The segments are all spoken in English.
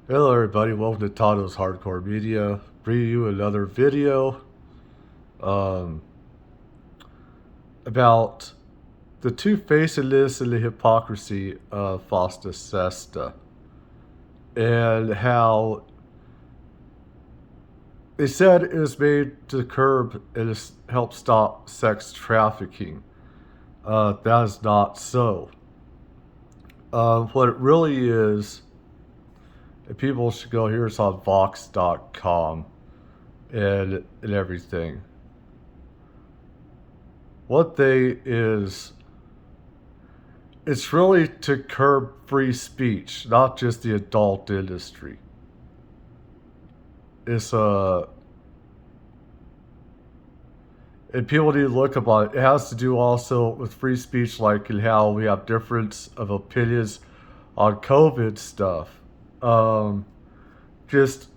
Hello everybody, welcome to Tato's Hardcore Media. Bringing you another video um, about the two-facedness and the hypocrisy of FOSTA-SESTA and how they said it was made to curb and help stop sex trafficking. That is not so. What it really is, and people should go here, it's on Vox.com and everything. What they is, it's really to curb free speech, not just the adult industry. It's and people need to look about it. It has to do also with free speech, like in how we have difference of opinions on COVID stuff. Um, just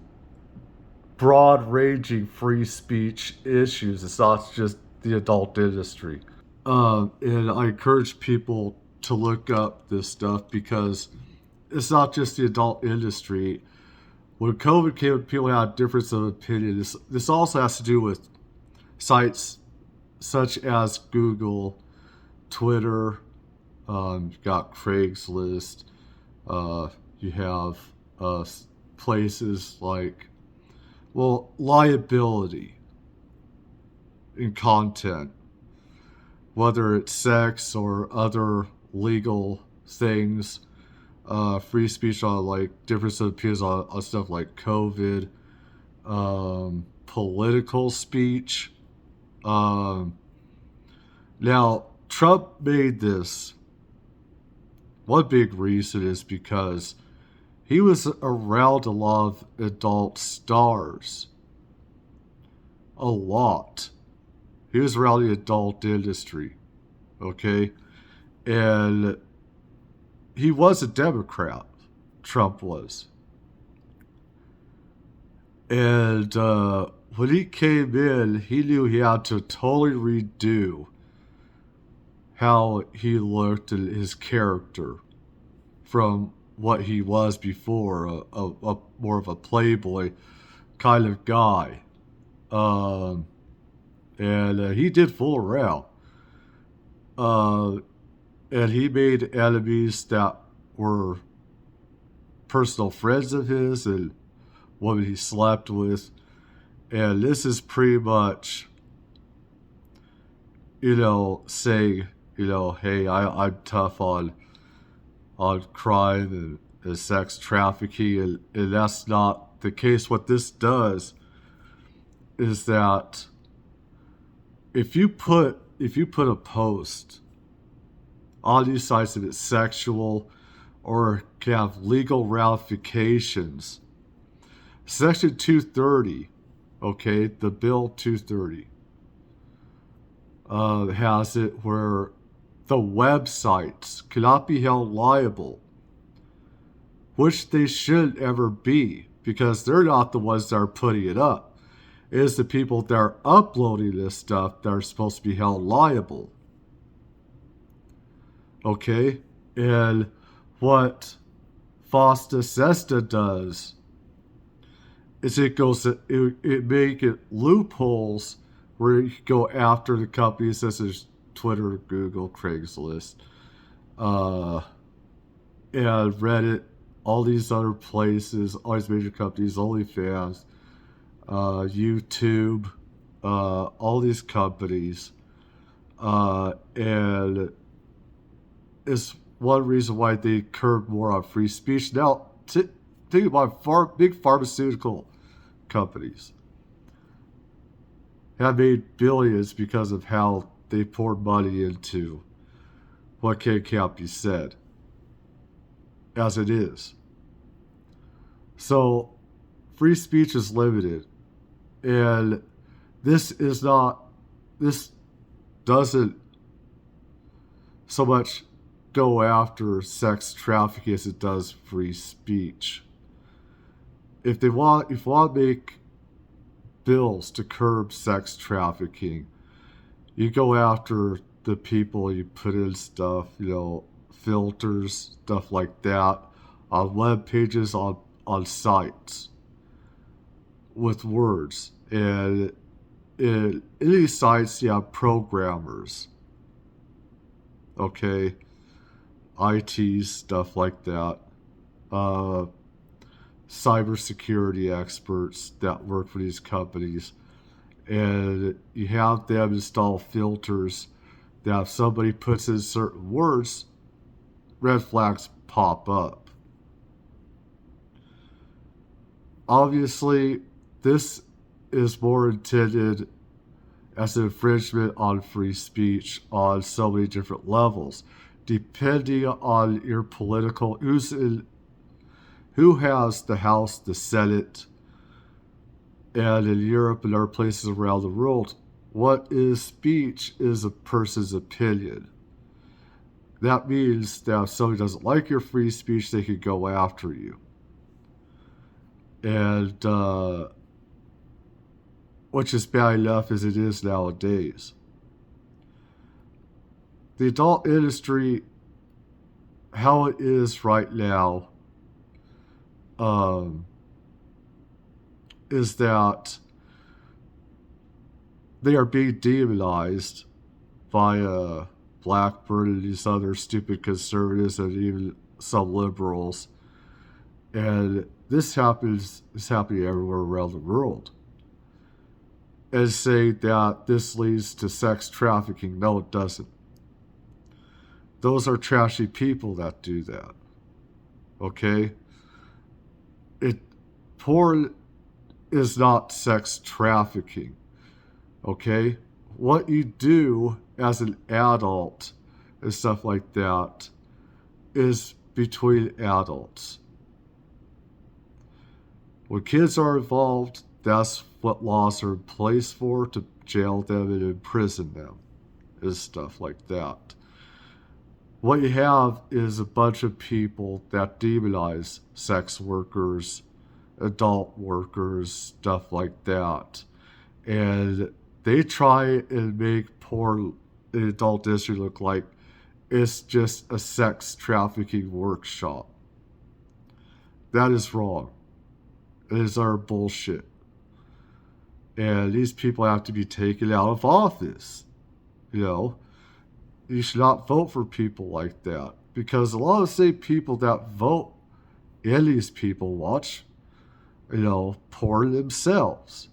broad ranging free speech issues. It's not just the adult industry. And I encourage people to look up this stuff because it's not just the adult industry. When COVID came, people had difference of opinion. This also has to do with sites such as Google, Twitter. You've got Craigslist. You have places like, well, liability in content, whether it's sex or other legal things. Free speech on like difference of opinions on stuff like COVID, political speech. Um, Now, Trump made this. One big reason is because he was around a lot of adult stars. A lot. He was around the adult industry. Okay? And he was a Democrat. Trump was. And when he came in, he knew he had to totally redo how he looked and his character from what he was before, a more of a playboy kind of guy. Um, and he did fool around. Uh, and he made enemies that were personal friends of his and women he slept with. And this is pretty much, saying, hey, I'm tough on crime and sex trafficking, and that's not the case. What this does is that if you put a post on these sites that it's sexual or can have legal ramifications, Section 230, okay, the Bill 230, has it where the websites cannot be held liable, which they shouldn't ever be because they're not the ones that are putting it up. It is the people that are uploading this stuff that are supposed to be held liable. Okay? And what FOSTA-SESTA does is it make it loopholes where you can go after the companies such as Twitter, Google, Craigslist, uh, and Reddit, all these other places, all these major companies, OnlyFans, YouTube, all these companies, and it's one reason why they curb more on free speech. Now, think about big pharmaceutical companies have made billions because of how they poured money into what can't be said, as it is. So, free speech is limited, and this is not. This doesn't so much go after sex trafficking as it does free speech. If you want to make bills to curb sex trafficking, you go after the people, you put in stuff, filters, stuff like that, on web pages, on on sites with words. And in these sites, you have programmers, okay, IT stuff like that, uh, cybersecurity experts that work for these companies, and you have them install filters that if somebody puts in certain words, red flags pop up. Obviously, this is more intended as an infringement on free speech on so many different levels, depending on your political who has the House, the Senate, and in Europe and other places around the world. What is speech is a person's opinion. That means that if somebody doesn't like your free speech, they can go after you. And which is bad enough as it is nowadays. The adult industry, how it is right now, is that they are being demonized by Blackburn and these other stupid conservatives and even some liberals. And this is happening everywhere around the world. And say that this leads to sex trafficking. No, it doesn't. Those are trashy people that do that. Okay? Porn is not sex trafficking. Okay? What you do as an adult and stuff like that is between adults. When kids are involved, that's what laws are in place for, to jail them and imprison them, and stuff like that. What you have is a bunch of people that demonize sex workers, adult workers, stuff like that. And they try and make porn in adult industry look like it's just a sex trafficking workshop. That is wrong. It is our bullshit. And these people have to be taken out of office. You know, you should not vote for people like that. Because a lot of the same people that vote in these people watch, porn themselves.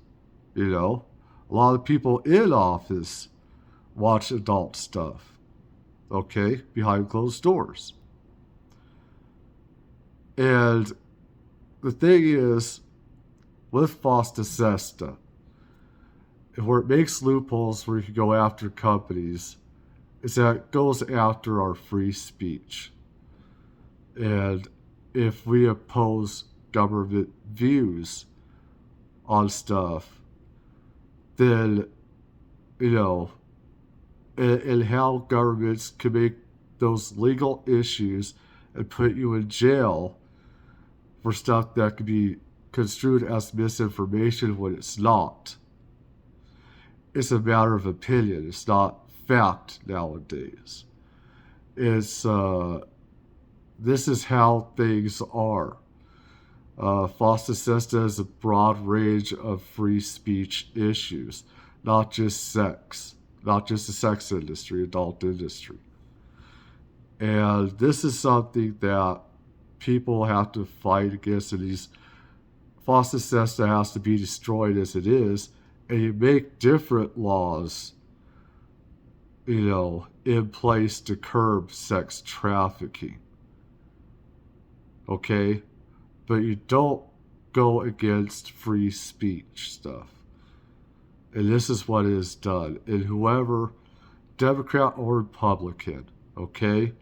A lot of people in office watch adult stuff. Okay? Behind closed doors. And the thing is, with FOSTA-SESTA, where it makes loopholes where you can go after companies, is that it goes after our free speech. And if we oppose government views on stuff, then, and how governments can make those legal issues and put you in jail for stuff that could be construed as misinformation when it's not. It's a matter of opinion. It's not fact nowadays. This is how things are. FOSTA-SESTA is a broad range of free speech issues, not just sex, not just the sex industry, adult industry. And this is something that people have to fight against, and these FOSTA-SESTA has to be destroyed as it is, and you make different laws, in place to curb sex trafficking. Okay? But you don't go against free speech stuff. And this is what is done. And whoever, Democrat or Republican, okay?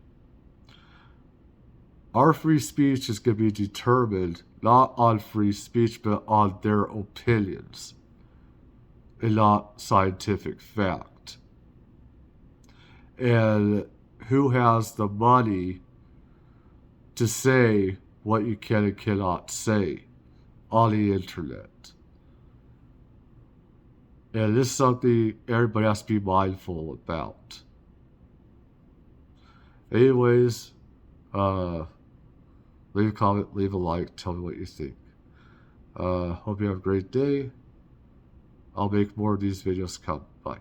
Our free speech is going to be determined not on free speech, but on their opinions, and not scientific fact. And who has the money to say what you can and cannot say on the internet? And this is something everybody has to be mindful about. Anyways, Leave a comment, leave a like, tell me what you think. Hope you have a great day. I'll make more of these videos come. Bye.